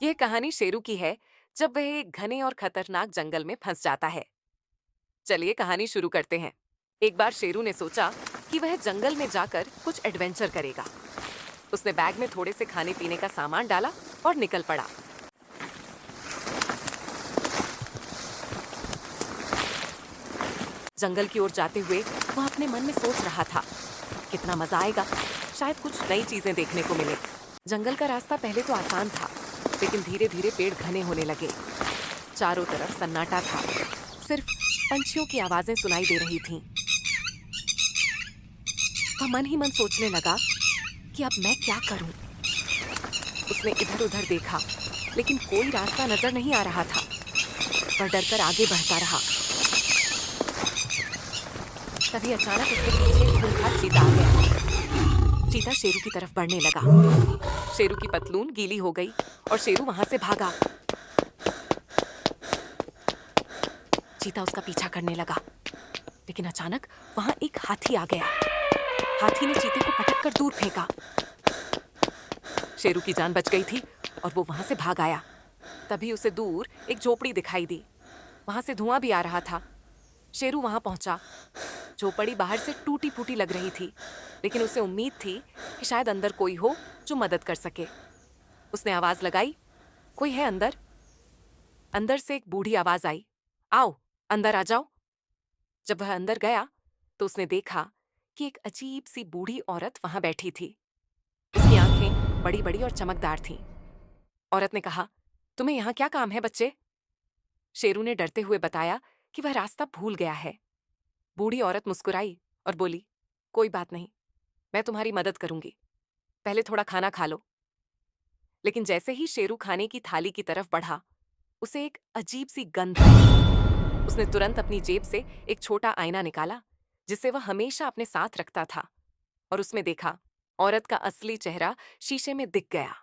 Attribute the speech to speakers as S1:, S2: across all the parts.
S1: यह कहानी शेरू की है जब वह एक घने और खतरनाक जंगल में फंस जाता है। चलिए कहानी शुरू करते हैं। एक बार शेरू ने सोचा कि वह जंगल में जाकर कुछ एडवेंचर करेगा। उसने बैग में थोड़े से खाने पीने का सामान डाला और निकल पड़ा। जंगल की ओर जाते हुए वह अपने मन में सोच रहा था, कितना मजा आएगा, शायद कुछ नई चीजें देखने को मिले। जंगल का रास्ता पहले तो आसान था, लेकिन धीरे धीरे पेड़ घने होने लगे। चारों तरफ सन्नाटा था, सिर्फ पंछियों की आवाजें सुनाई दे रही थीं। वह मन ही मन सोचने लगा कि अब मैं क्या करूं। उसने इधर उधर देखा, लेकिन कोई रास्ता नजर नहीं आ रहा था। वह डरकर आगे बढ़ता रहा। तभी अचानक उसके पीछे एक खूंखार चीता आ गया। चीता शेरू की तरफ बढ़ने लगा। शेरू की पतलून गीली हो गई और शेरू वहां से भागा। चीता उसका पीछा करने लगा, लेकिन अचानक वहां एक हाथी आ गया। हाथी ने चीते को पटक कर दूर फेंका। शेरू की जान बच गई थी और वो वहां से भाग आया। तभी उसे दूर एक झोपड़ी दिखाई दी। वहां से धुआं भी आ रहा था। शेरू वहां पहुंचा। झोपड़ी बाहर से टूटी फूटी लग रही थी, लेकिन उसे उम्मीद थी कि शायद अंदर कोई हो जो मदद कर सके। उसने आवाज लगाई, कोई है अंदर? अंदर से एक बूढ़ी आवाज आई, आओ अंदर आ जाओ। जब वह अंदर गया तो उसने देखा कि एक अजीब सी बूढ़ी औरत वहां बैठी थी। उसकी आंखें बड़ी बड़ी और चमकदार थीं। औरत ने कहा, तुम्हें यहाँ क्या काम है बच्चे? शेरू ने डरते हुए बताया कि वह रास्ता भूल गया है। बूढ़ी औरत मुस्कुराई और बोली, कोई बात नहीं, मैं तुम्हारी मदद करूंगी, पहले थोड़ा खाना खा लो। लेकिन जैसे ही शेरू खाने की थाली की तरफ बढ़ा, उसे एक अजीब सी गंध आई। उसने तुरंत अपनी जेब से एक छोटा आईना निकाला, जिसे वह हमेशा अपने साथ रखता था, और उसमें देखा, औरत का असली चेहरा शीशे में दिख गया।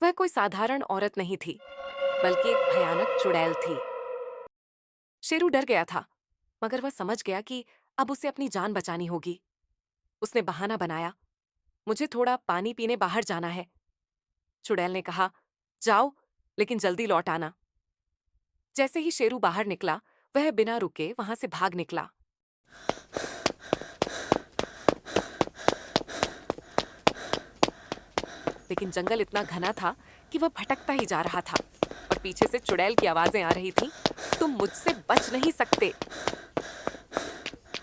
S1: वह कोई साधारण औरत नहीं थी, बल्कि एक भयानक चुड़ैल थी। शेरू डर गया था, मगर वह समझ गया कि अब उसे अपनी जान बचानी होगी। उसने बहाना बनाया, मुझे थोड़ा पानी पीने बाहर जाना है। चुड़ैल ने कहा, जाओ, लेकिन जल्दी लौट आना। जैसे ही शेरू बाहर निकला, वह बिना रुके वहां से भाग निकला। लेकिन जंगल इतना घना था कि वह भटकता ही जा रहा था, और पीछे से चुड़ैल की आवाजें आ रही थीं, तुम मुझसे बच नहीं सकते।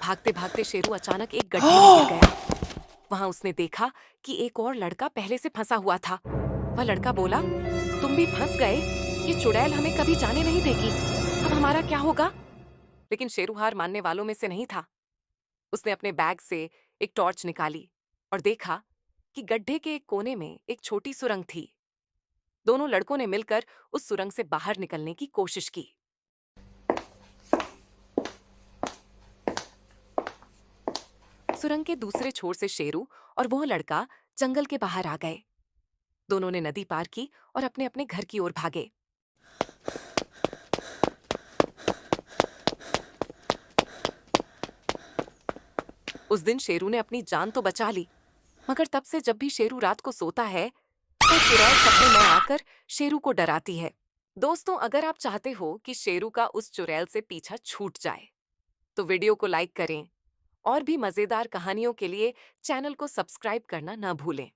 S1: भागते भागते शेरू अचानक एक गड्ढे में गिर गया। वहां उसने देखा कि एक और लड़का पहले से फंसा हुआ था। वह लड़का बोला, तुम भी फंस गए? ये चुड़ैल हमें कभी जाने नहीं देगी। अब हमारा क्या होगा? लेकिन शेरू हार मानने वालों में से नहीं था। उसने अपने बैग से एक टॉर्च निकाली और देखा कि गड्ढे के एक कोने में एक छोटी सुरंग थी। दोनों लड़कों ने मिलकर उस सुरंग से बाहर निकलने की कोशिश की। सुरंग के दूसरे छोर से शेरू और वह लड़का जंगल के बाहर आ गए। दोनों ने नदी पार की और अपने अपने घर की ओर भागे। उस दिन शेरू ने अपनी जान तो बचा ली, मगर तब से जब भी शेरू रात को सोता है, तो चुड़ैल सपने में आकर शेरू को डराती है। दोस्तों, अगर आप चाहते हो कि शेरू का उस चुड़ैल से पीछा छूट जाए, तो वीडियो को लाइक करें और भी मजेदार कहानियों के लिए चैनल को सब्सक्राइब करना ना भूलें।